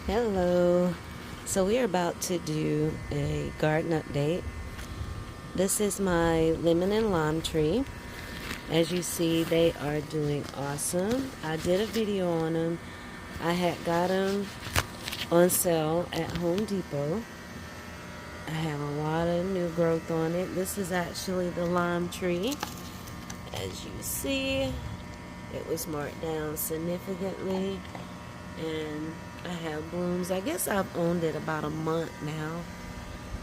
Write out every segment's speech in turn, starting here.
Hello. So we're about to do a garden update. This is my lemon and lime tree. As you see, they are doing awesome. I did a video on them. I had got them on sale at Home Depot. I have a lot of new growth on it. This is actually the lime tree. As you see, it was marked down significantly, and I have blooms. I guess I've owned it about a month now.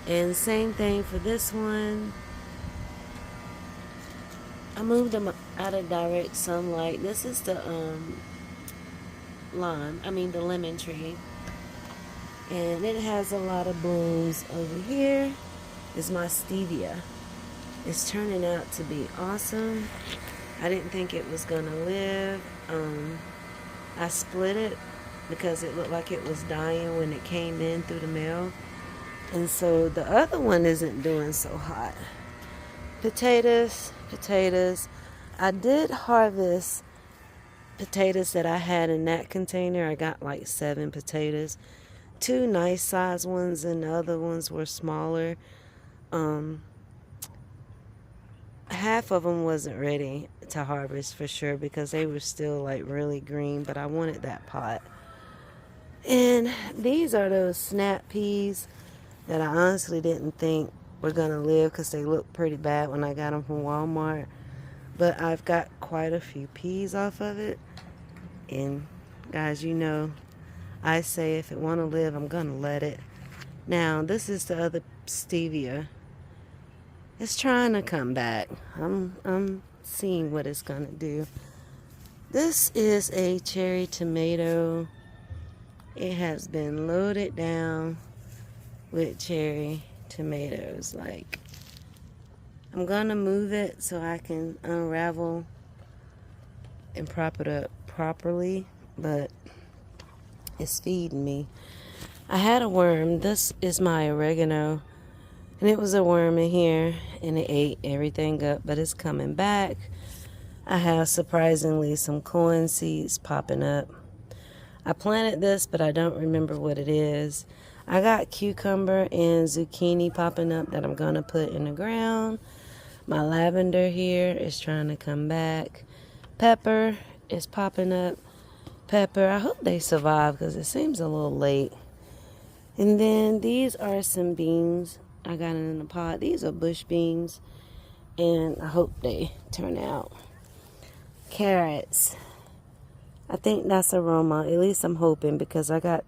And same thing for this one. I moved them out of direct sunlight. This is the the lemon tree. And it has a lot of blooms. Over here is my stevia. It's turning out to be awesome. I didn't think it was gonna live. I split it because it looked like it was dying when it came in through the mail. And so the other one isn't doing so hot. Potatoes. I did harvest potatoes that I had in that container. I got like 7 potatoes. 2 nice size ones and the other ones were smaller. Half of them wasn't ready to harvest for sure because they were still like really green, but I wanted that pot. And these are those snap peas that I honestly didn't think were gonna live because they looked pretty bad when I got them from Walmart. But I've got quite a few peas off of it. And guys, you know, I say if it want to live, I'm gonna let it. Now, this is the other stevia. It's trying to come back. I'm seeing what it's gonna do. This is a cherry tomato. It has been loaded down with cherry tomatoes. Like, I'm gonna move it so I can unravel and prop it up properly, but it's feeding me. I had a worm. This is my oregano, and it was a worm in here, and it ate everything up, but it's coming back. I have surprisingly some corn seeds popping up. I planted this, but I don't remember what it is. I got cucumber and zucchini popping up that I'm going to put in the ground. My lavender here is trying to come back. Pepper is popping up. Pepper, I hope they survive because it seems a little late. And then these are some beans I got in a pot. These are bush beans, and I hope they turn out. Carrots. I think that's aroma. At least I'm hoping because I got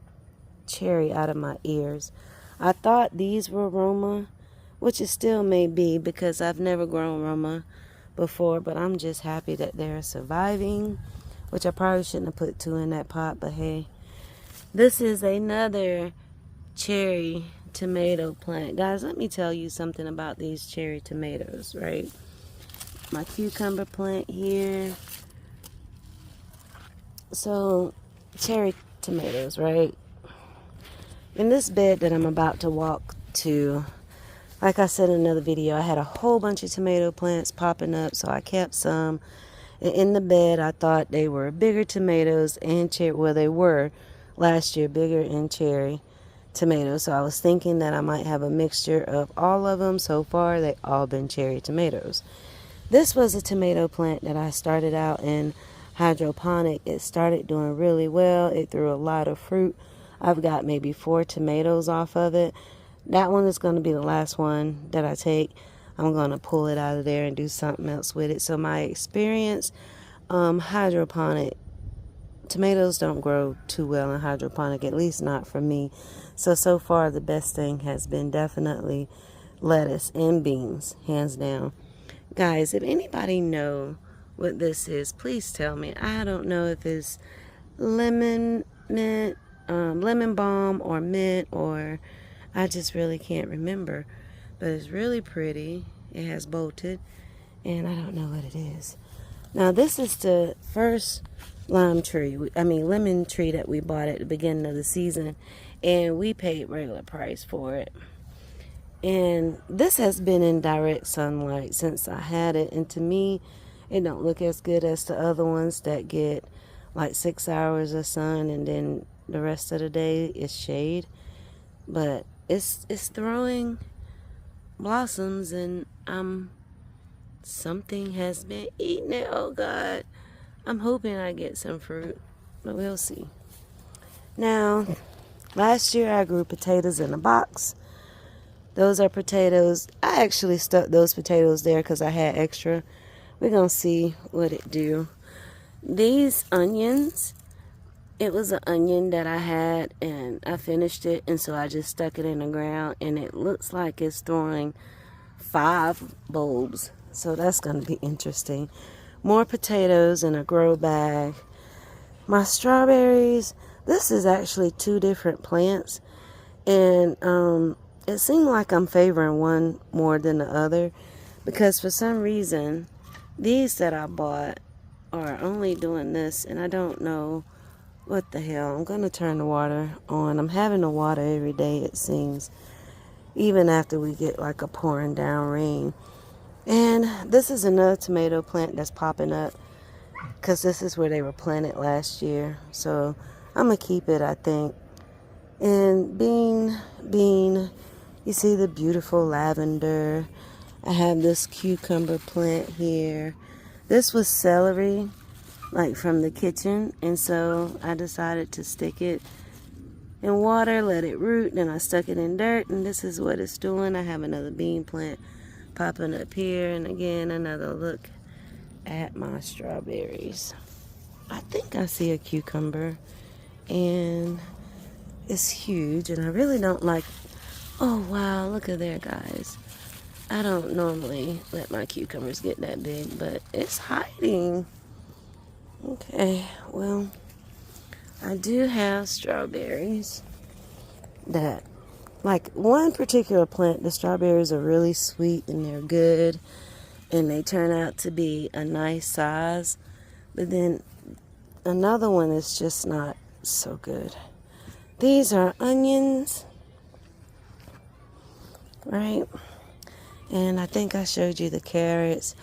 cherry out of my ears. I thought these were Roma, which it still may be because I've never grown Roma before, but I'm just happy that they're surviving, which I probably shouldn't have put 2 in that pot, but hey. This is another cherry tomato plant. Guys, let me tell you something about these cherry tomatoes, right? My cucumber plant here. So, cherry tomatoes, right? In this bed that I'm about to walk to, like I said in another video, I had a whole bunch of tomato plants popping up, so I kept some. And in the bed, I thought they were bigger tomatoes and cherry. Well, they were last year bigger and cherry tomatoes. So I was thinking that I might have a mixture of all of them. So far, they all been cherry tomatoes. This was a tomato plant that I started out in hydroponic. It started doing really well. It threw a lot of fruit. I've got maybe 4 tomatoes off of it. That one is going to be the last one that I take. I'm going to pull it out of there and do something else with it. So my experience, hydroponic, tomatoes don't grow too well in hydroponic, at least not for me. So far the best thing has been definitely lettuce and beans, hands down. Guys, if anybody know what this is, please tell me. I don't know if it's lemon balm or mint, or I just really can't remember, but it's really pretty. It has bolted, and I don't know what it is. Now, this is the first lemon tree that we bought at the beginning of the season, and we paid regular price for it. And this has been in direct sunlight since I had it, and to me, it don't look as good as the other ones that get like 6 hours of sun and then the rest of the day is shade. But it's throwing blossoms, and something has been eating it. Oh God. I'm hoping I get some fruit, but we'll see. Now, last year I grew potatoes in a box. Those are potatoes. I actually stuck those potatoes there because I had extra. We're going to see what it do. These onions, it was an onion that I had and I finished it, and so I just stuck it in the ground, and it looks like it's throwing 5 bulbs. So that's going to be interesting. More potatoes in a grow bag. My strawberries, this is actually 2 different plants, and it seemed like I'm favoring one more than the other, because for some reason these that I bought are only doing this, and I don't know what the hell. I'm gonna turn the water on. I'm having to water every day, it seems, even after we get like a pouring down rain. And this is another tomato plant that's popping up, because this is where they were planted last year. So I'm going to keep it, I think. And bean, you see the beautiful lavender. I have this cucumber plant here. This was celery, like from the kitchen. And so I decided to stick it in water, let it root. Then I stuck it in dirt, and this is what it's doing. I have another bean plant popping up here. And again, another look at my strawberries. I think I see a cucumber, and it's huge, and I really don't like. Oh wow, look at there, guys. I don't normally let my cucumbers get that big, but it's hiding. Okay, well, I do have strawberries that, like one particular plant, the strawberries are really sweet and they're good, and they turn out to be a nice size. But then another one is just not so good. These are onions, right? And I think I showed you the carrots.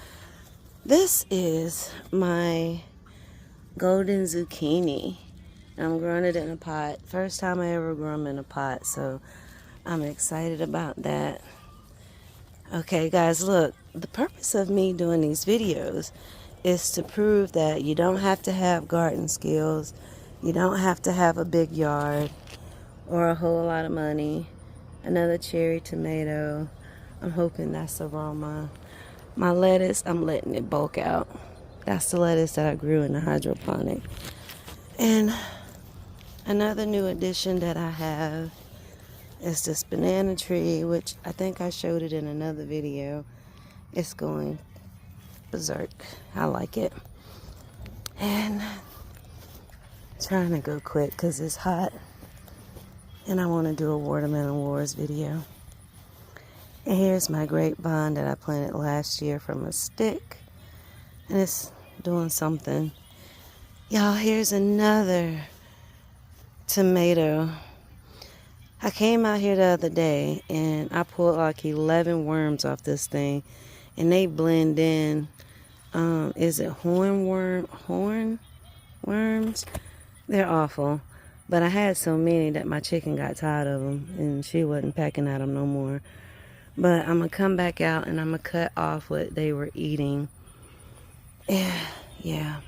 This is my golden zucchini. I'm growing it in a pot. First time I ever grew them in a pot, so I'm excited about that. Okay, guys, look. The purpose of me doing these videos is to prove that you don't have to have garden skills. You don't have to have a big yard or a whole lot of money. Another cherry tomato. I'm hoping that's aroma. My lettuce, I'm letting it bulk out. That's the lettuce that I grew in the hydroponic. And another new addition that I have is this banana tree, which I think I showed it in another video. It's going berserk. I like it. And trying to go quick because it's hot. And I want to do a watermelon wars video. And here's my grapevine that I planted last year from a stick. And it's doing something. Y'all, here's another tomato. I came out here the other day and I pulled like 11 worms off this thing. And they blend in. Is it horn worms? They're awful. But I had so many that my chicken got tired of them. And she wasn't packing at them no more. But I'm going to come back out and I'm going to cut off what they were eating. Yeah.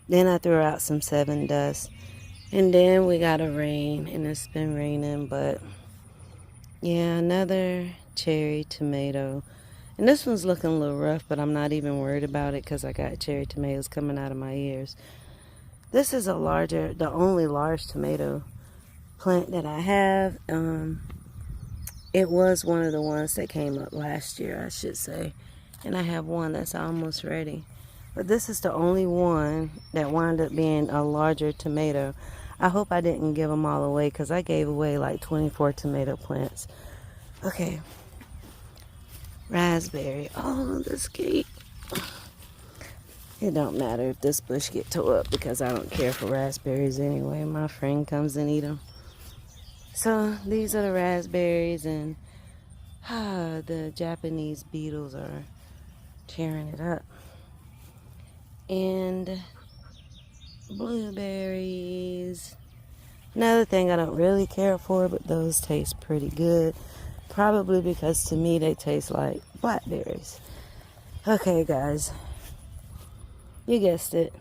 Then I threw out some 7 dust. And then we got a rain. And it's been raining. But yeah, another cherry tomato. And this one's looking a little rough, but I'm not even worried about it because I got cherry tomatoes coming out of my ears. This is the only large tomato plant that I have. It was one of the ones that came up last year, I should say. And I have one that's almost ready. But this is the only one that wound up being a larger tomato. I hope I didn't give them all away because I gave away like 24 tomato plants. Okay. Raspberry. Oh, this gate. It don't matter if this bush get tore up because I don't care for raspberries anyway. My friend comes and eat them. So these are the raspberries, and the Japanese beetles are tearing it up. And blueberries. Another thing I don't really care for, but those taste pretty good. Probably because to me they taste like blackberries. Okay, guys. You guessed it.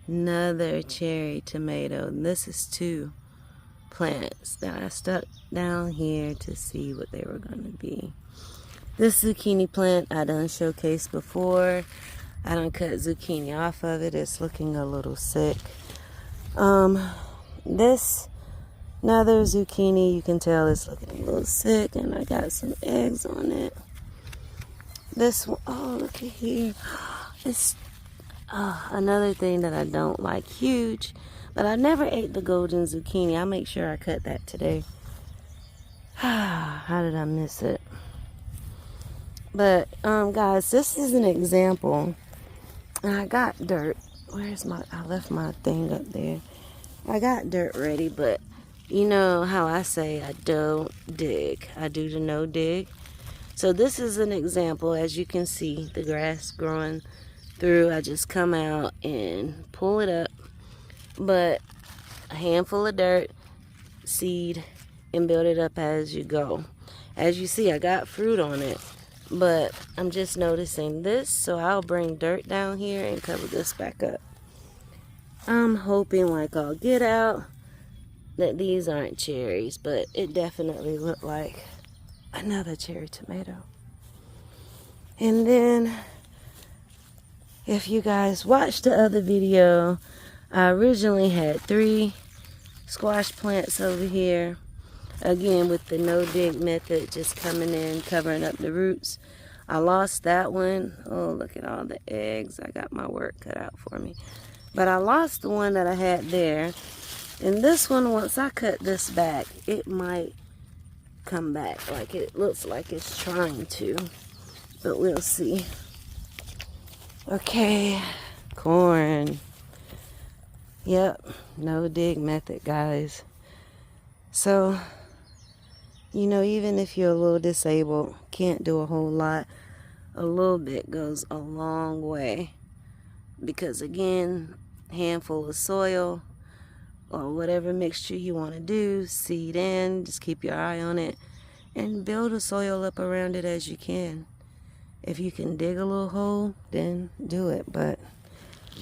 Another cherry tomato. And this is 2 plants that I stuck down here to see what they were going to be. This zucchini plant I done showcased before. I done cut zucchini off of it. It's looking a little sick. This another zucchini, you can tell it's looking a little sick, and I got some eggs on it. This one, oh, look at here. It's another thing that I don't like, huge, but I never ate the golden zucchini. I'll make sure I cut that today. How did I miss it? But, guys, this is an example. And I got dirt. I left my thing up there. I got dirt ready, but you know how I say I don't dig. I do the no dig. So this is an example. As you can see, the grass growing through. I just come out and pull it up. But a handful of dirt, seed, and build it up as you go. As you see, I got fruit on it. But I'm just noticing this, so I'll bring dirt down here and cover this back up. I'm hoping like I'll get out that these aren't cherries, but it definitely looked like another cherry tomato. And then, if you guys watched the other video, I originally had 3 squash plants over here. Again, with the no dig method, just coming in, covering up the roots. I lost that one. Oh, look at all the eggs. I got my work cut out for me. But I lost the one that I had there. And this one, once I cut this back, it might come back. Like it looks like it's trying to. But we'll see. Okay, corn. Yep, no dig method, guys. So, you know, even if you're a little disabled, can't do a whole lot, a little bit goes a long way. Because again, handful of soil or whatever mixture you want to do, seed in, just keep your eye on it, and build a soil up around it as you can. If you can dig a little hole, then do it, but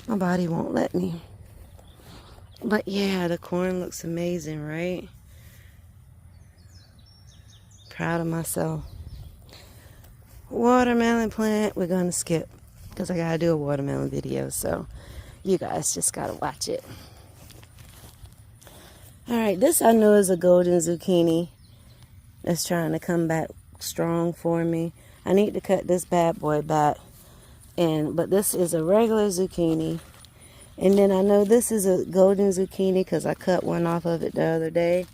my body won't let me. But yeah, the corn looks amazing, right? Proud of myself. Watermelon plant, we're gonna skip because I gotta do a watermelon video, so you guys just gotta watch it. Alright, this I know is a golden zucchini that's trying to come back strong for me. I need to cut this bad boy back, but this is a regular zucchini. And then I know this is a golden zucchini because I cut one off of it the other day.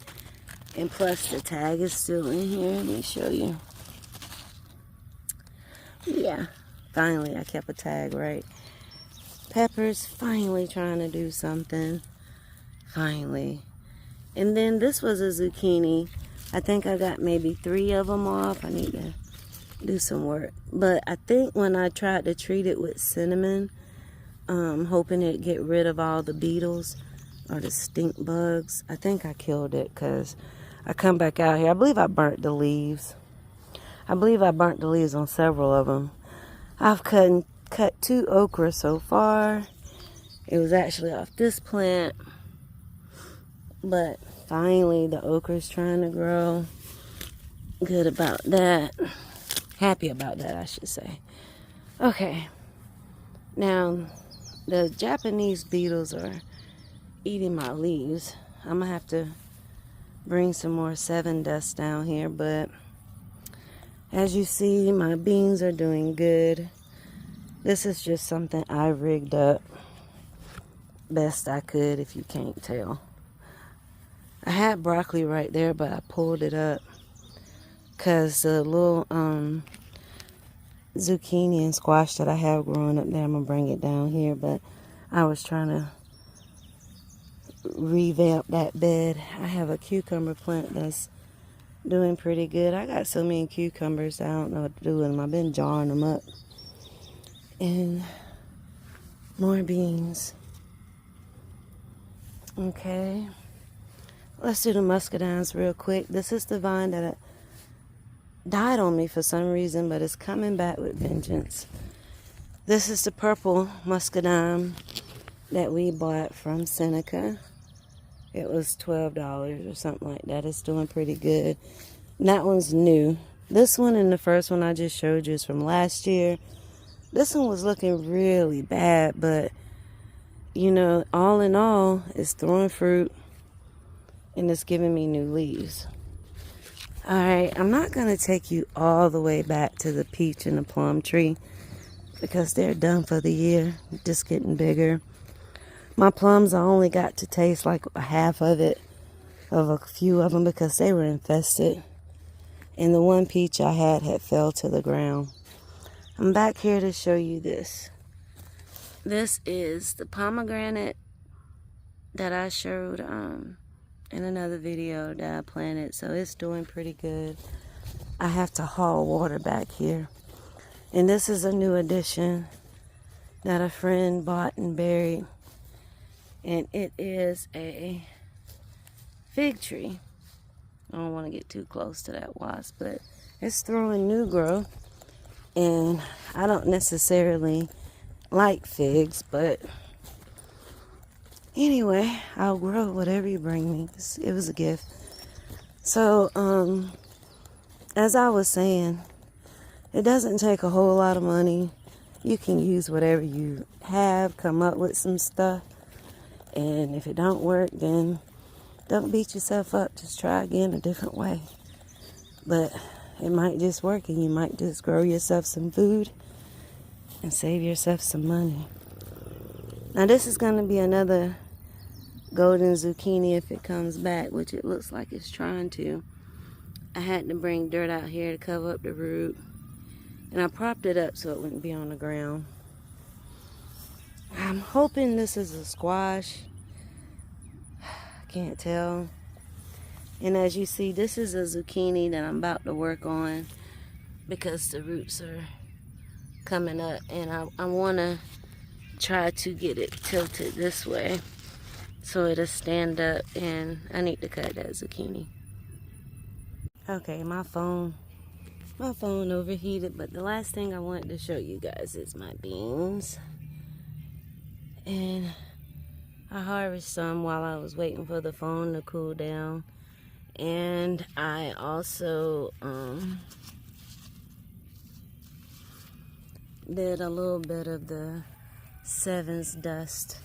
And plus the tag is still in here. Let me show you. Yeah, finally I kept a tag right. Peppers finally trying to do something. Finally. And then this was a zucchini. I think I got maybe 3 of them off. I need to do some work. But I think when I tried to treat it with cinnamon, hoping it'd get rid of all the beetles or the stink bugs, I think I killed it because I come back out here. I believe I burnt the leaves. I believe I burnt the leaves on several of them. I've cut 2 okra so far. It was actually off this plant. But finally the okra's trying to grow. Good about that. Happy about that, I should say. Okay. Now, the Japanese beetles are eating my leaves. I'm going to have to bring some more 7 dust down here, but as you see, my beans are doing good. This is just something I rigged up best I could, if you can't tell. I had broccoli right there, but I pulled it up because the little zucchini and squash that I have growing up there, I'm going to bring it down here, but I was trying to revamp that bed. I have a cucumber plant that's doing pretty good. I got so many cucumbers, I don't know what to do with them. I've been jarring them up. And more beans. Okay. Let's do the muscadines real quick. This is the vine that died on me for some reason, but it's coming back with vengeance. This is the purple muscadine that we bought from Seneca. It was $12 or something like that. It's doing pretty good. And that one's new. This one and the first one I just showed you is from last year. This one was looking really bad, but you know, all in all, it's throwing fruit and it's giving me new leaves. Alright, I'm not going to take you all the way back to the peach and the plum tree because they're done for the year, just getting bigger. My plums, I only got to taste like a half of it, of a few of them because they were infested. And the one peach I had fell to the ground. I'm back here to show you this. This is the pomegranate that I showed in another video that I planted. So it's doing pretty good. I have to haul water back here. And this is a new addition that a friend bought and buried. And it is a fig tree. I don't want to get too close to that wasp, but it's throwing new growth. And I don't necessarily like figs, but anyway, I'll grow whatever you bring me. It was a gift. So, as I was saying, it doesn't take a whole lot of money. You can use whatever you have, come up with some stuff. And if it don't work, then don't beat yourself up. Just try again a different way. But it might just work, and you might just grow yourself some food and save yourself some money. Now this is going to be another golden zucchini if it comes back, which it looks like it's trying to. I had to bring dirt out here to cover up the root, and I propped it up so it wouldn't be on the ground. I'm hoping this is a squash. I can't tell. And as you see, this is a zucchini that I'm about to work on because the roots are coming up, and I want to try to get it tilted this way so it'll stand up, and I need to cut that zucchini. Okay, my phone overheated, but the last thing I wanted to show you guys is my beans. And I harvested some while I was waiting for the phone to cool down. And I also did a little bit of the sevens dust.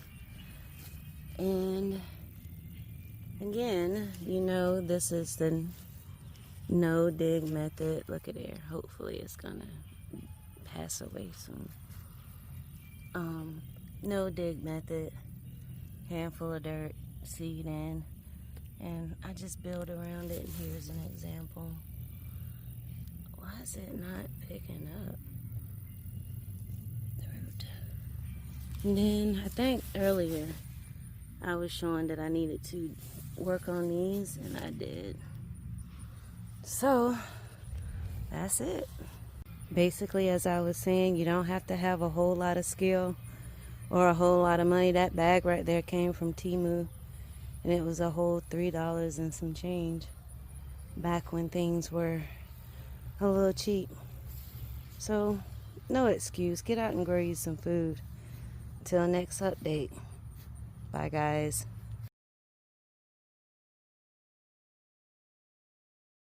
And again, you know, this is the no dig method. Look at there. Hopefully it's gonna pass away soon. No dig method. Handful of dirt, seed in, and I just build around it. And here's an example. Why is it not picking up the root? And then I think earlier I was showing that I needed to work on these, and I did. So that's it. Basically, as I was saying, you don't have to have a whole lot of skill or a whole lot of money. That bag right there came from Temu, and it was a whole $3 and some change back when things were a little cheap. So no excuse. Get out and grow you some food. Till next update. Bye guys.